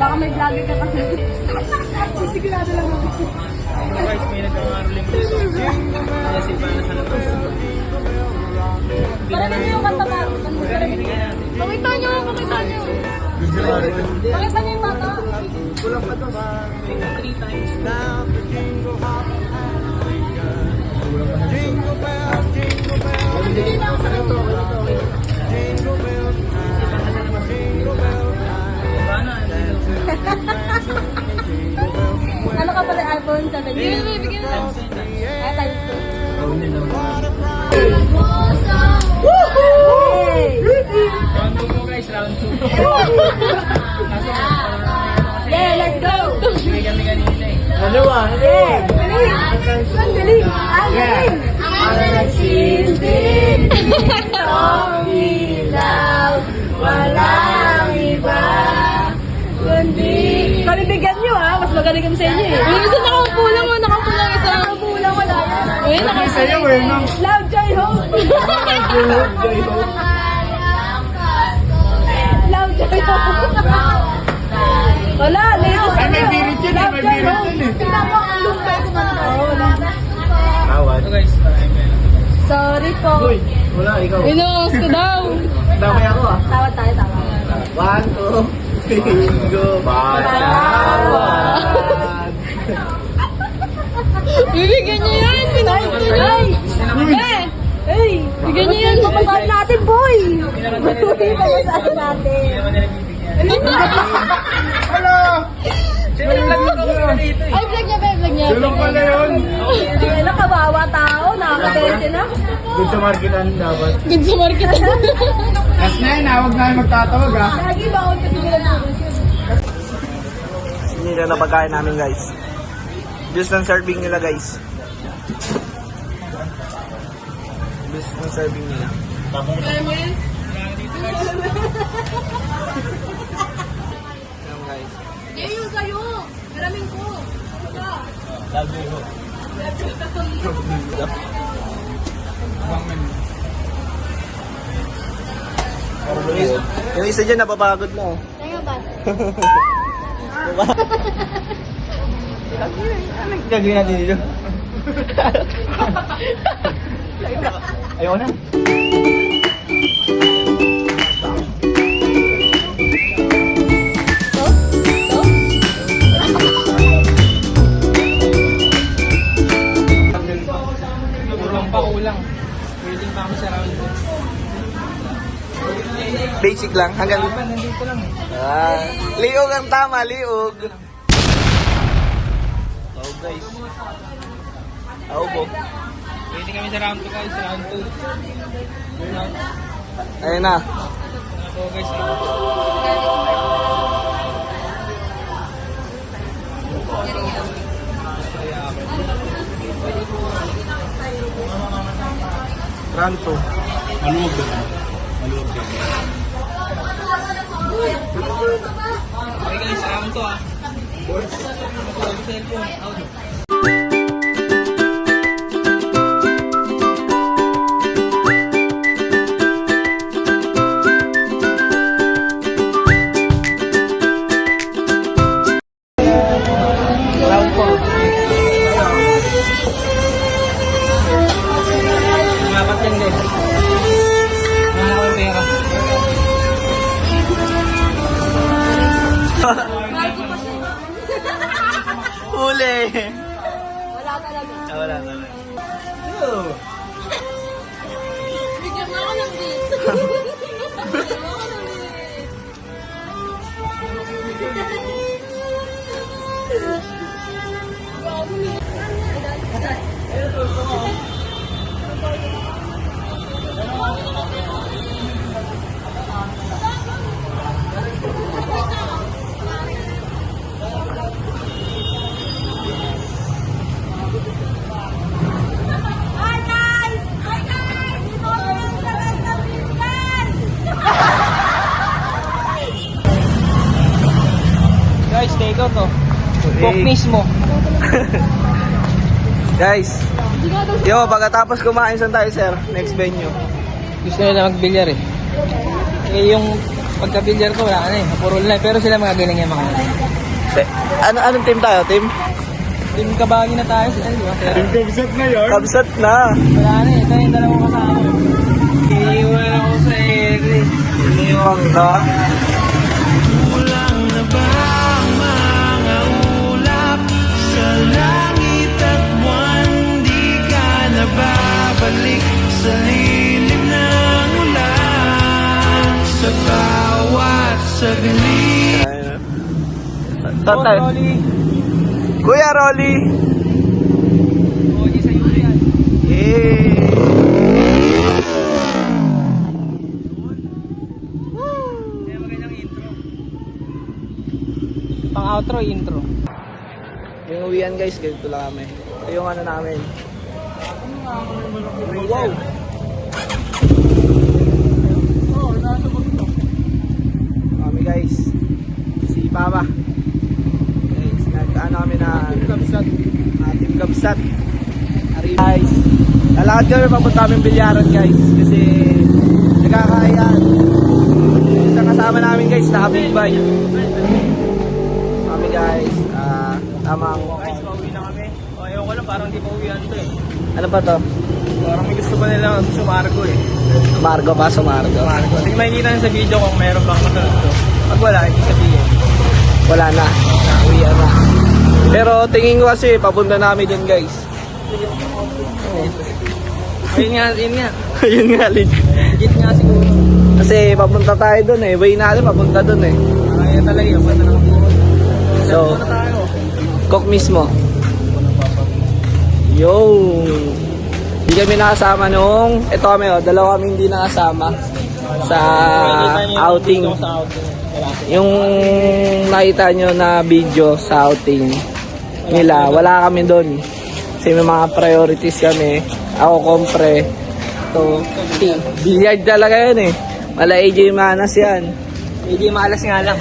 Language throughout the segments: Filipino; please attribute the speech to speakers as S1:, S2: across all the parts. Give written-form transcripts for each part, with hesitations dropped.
S1: Baka may vlogger ka kasi. Sisigurado lang ako.
S2: Guys, may nagkakaroling dito. Kasi para sa labas.
S1: Parang ito yung kanta ba? Pakita nyo, pakita nyo. Pakita nyo yung bata.
S2: Kulang pa to. 3 times.
S1: Hindi lang sa ito. Ano ka pala iPhone 7? Bigyan mo. Ay, times 2.
S2: Round 2 po guys, round 2.
S1: Yeah, let's go!
S2: May kami kanina eh.
S3: Ano ba?
S1: Yeah! Ang galing! Ang galing! Ang nagsindin itong ilaw, walang iba kundi... Palibigyan nyo ha, mas magaling kami sa inyo eh.
S4: Uy, isa nakaupo lang mo, nakaupo lang isa.
S1: Nakaupo lang, wala yan.
S4: Uy, nakaupo
S3: Sa'yo eh, no?
S1: Loud Joy Hope! Loud Joy Hope! Wala, latest
S3: Ay, may birit yun eh, may birit yun eh.
S1: Tingnan mo ang lumpay ko na wala.
S3: Tawad.
S2: So guys, maraming
S1: Sorry po.
S3: Uy, wala, ikaw.
S4: Inos ko daw.
S3: Damay ako ah.
S1: Tawad tayo, tawad.
S3: 1, 2, 3, go. Patawad.
S4: Bibigyan niyo yan, pinakita niyo.
S1: Ay!
S4: Eh,
S1: Hey!
S4: bigyan niyo yan.
S1: Papasahan natin, boy! Papasahan natin.
S2: Hindi naman nila bibigyan.
S3: Hello!
S2: Sino yung vlog mo ako dito eh?
S4: Ay, vlog niya ba? Vlog niya.
S3: Sulong pala yun.
S1: Ay, nakabawa tao, nakakabente na.
S3: Doon sa marketan dapat.
S4: Good sa market.
S3: Last na yun, huwag na yung magtatawag ah.
S1: Lagi ba ako kasi nila
S3: Hindi na pagkain namin guys. Just ng serving nila guys. Just ng serving nila. Ayan guys.
S1: yung sa'yo. Maraming ko.
S3: Yung isa dyan napapagod na oh.
S1: Kaya ba?
S3: Diba? Anong gagawin natin dito? Ayaw na.
S2: Kulang. Waiting pa kami sa round 2.
S3: Basic lang. Hanggang...
S2: Nandito lang eh.
S3: Liog ang tama, liog. Oh guys. Oh bo.
S2: Waiting kami sa round 2 guys, round 2.
S3: Ayun na.
S2: So guys,
S3: Round 2.
S2: maluwag ba? Maluwag ba? Okay guys, round 2 ah. Cellphone, out.
S3: Round 4.
S2: Dapat yan din. Wala ko yung pera.
S3: Huli.
S1: Wala talaga.
S3: Wala talaga.
S1: Bigyan mo ako ng beat.
S2: Guys, take out to. Cook mismo.
S3: Guys. Yo, pagkatapos kumain saan tayo, sir? Next venue.
S2: Gusto nila magbilyar eh. Eh yung pagka-bilyar ko, wala na eh. Napurol na eh. Pero sila mga galing yung mga
S3: Anong team tayo, team?
S2: Team kabagi na tayo sila, di ba? Pero
S3: Kabsat na.
S2: wala na eh. Ito yung dalawang kasama. Iniwan ako sa ere.
S3: Iniwang ka.
S5: Kulang na ba ang mga ulap sa langit at buwan? Di ka na babalik sa lilim ng ulan sa bawat saglit.
S3: Tatay. Kuya Rolly.
S2: Oji sa Yuri yan.
S3: Yay!
S2: Kaya magandang intro. Pang outro, intro.
S3: Yung uwian guys, ganito lang kami. Ito yung ano namin. Wow! Kami guys. Si Papa. Guys, nag-ano kami na Team Kabsat. Guys, lalakad kami papunta kami bilyaran guys. Kasi nagkakayaan. Isang kasama namin guys, naka-big bike. Kami guys, tamang...
S2: Guys, pauwi na kami. O, ewan ko lang, parang di pauwihan to eh.
S3: Ano ba to?
S2: Parang may gusto pa nila sumargo eh.
S3: Sumargo ba? Sumargo?
S2: Sumargo. Hindi makikita nyo sa video kung meron bang kasunod to. Pag wala, hindi sabihin.
S3: Wala na. Uwian na. Pero tingin ko kasi papunta namin dun guys.
S2: Ayun nga, yun nga.
S3: Yun nga legit.
S2: Legit nga siguro.
S3: Kasi papunta tayo dun eh. Way natin papunta dun eh.
S2: Parang yan talaga yung punta ng buko.
S3: So,
S2: Punta tayo.
S3: cook mismo. Yo! Hindi kami nakasama nung... Ito kami oh, dalawa kami hindi nakasama sa
S2: Makikita nyo yung
S3: outing.
S2: video ko sa outing. Wala.
S3: Yung nakita nyo na video sa outing nila, wala kami doon. Kasi may mga priorities kami. Ako kompre. So, billiard talaga yun eh. Wala AJ Manas yan.
S2: Hindi malas nga lang.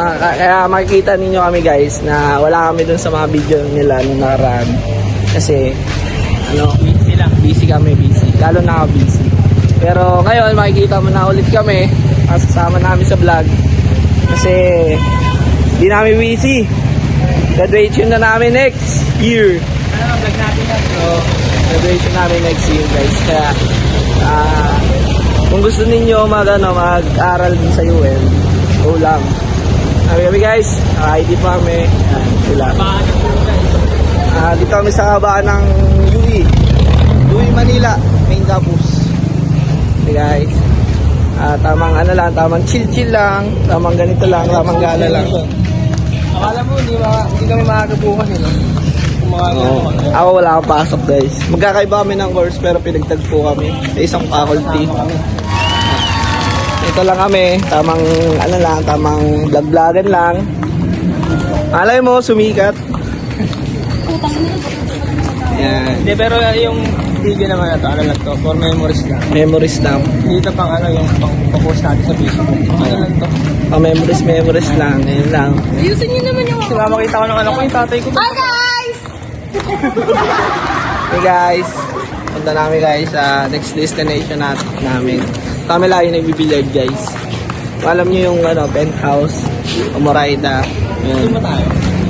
S3: Kaya makikita ninyo kami guys na wala kami doon sa mga video nila nung nakaraan. Kasi, ano,
S2: Busy lang.
S3: busy kami, busy. Lalo na ako busy. Pero ngayon, makikita mo na ulit kami. Kasama namin sa vlog. Kasi, di namin busy. Graduation na namin next year.
S2: Ano, vlog natin yan.
S3: So, graduation namin next year guys. Kaya, kung gusto ninyo mag-aral din sa UM, go lang. Kami guys, ID pa kami. Ayan, sila.
S2: Paano po guys?
S3: Dito kami sa kabaan ng UE Manila, main campus. Okay guys. Tamang ano lang, tamang chill lang, tamang ganito lang, tamang gala lang.
S2: Akala mo, hindi kami makakabukas eh, no? Kung mga
S3: Oo. Ako wala akong pasok guys. Magkakaiba kami ng course pero pinagtagpo kami sa isang faculty. Ito lang kami, tamang ano lang, tamang vlog-vlogan lang. Alay mo, sumikat. Yan.
S2: Hindi, pero yung video naman na to, ano lang to, for memories lang.
S3: Memories lang.
S2: Dito pang ano, yung pang-post natin sa Facebook. Ano lang to?
S3: Memories lang. Ngayon lang.
S4: Ayusin niyo naman yung...
S2: Sila makita ko ng anak ko, yung tatay ko.
S4: Hi guys!
S3: Hey guys, punta namin guys sa next destination namin. Kami lagi nagbibilyard guys. Alam nyo yung ano, penthouse, Umorayda.
S2: Hindi ba tayo?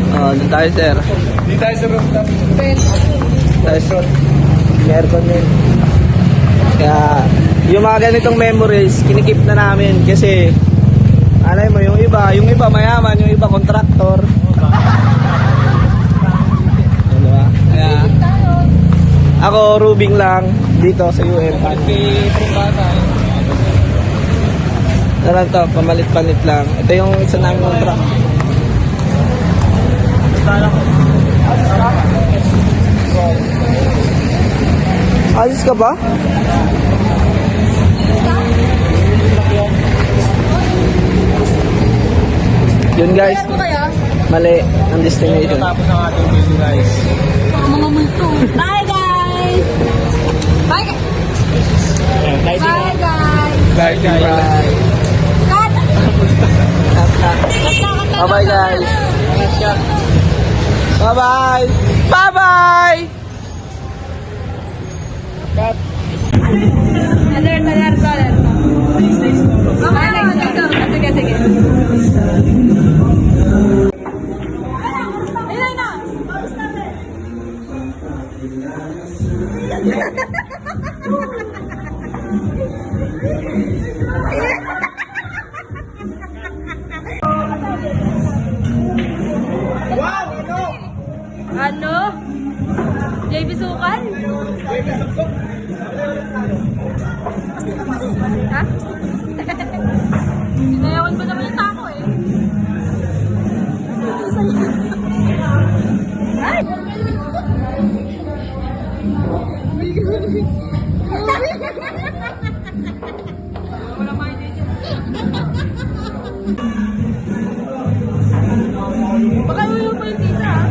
S3: Doon tayo sir.
S2: Hindi tayo sa rooftop.
S3: Tayo may aircon din. Kaya yung mga ganitong memories, kinikip na namin kasi alay mo yung iba mayaman, yung iba kontraktor. Diba? Kaya ako rubing lang dito sa UM.
S2: Kay Prumbata.
S3: Ano lang to, pamalit-palit lang. Ito yung isa namin contract. Alis ka ba? Yun guys,
S4: Ano kaya?
S3: mali ang destination.
S2: Tapos ang ating video guys.
S4: Mga multo. Bye guys! Bye guys! Bye guys!
S3: Bye guys.
S4: Cut!
S3: Bye-bye guys. Bye-bye. Bye-bye. Cut.
S4: Alert, alert, alert. Mamaya, next go. Sige, sige. Ayun na. Ano? JB Sukal? Ha? Sinayawan ba naman yung tako eh? Ay! Wala mainit. Baka ulo pa yung pizza ha?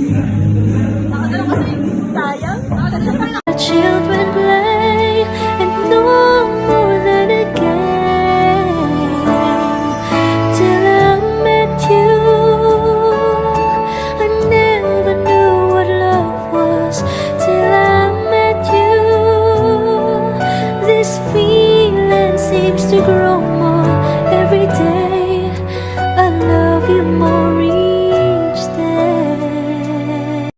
S4: Nakadalo kasi sayang. Nakadalo pa lang.
S1: Children play and no more than a game. Till I met you, I never knew what love was. Till I met you, this feeling seems to grow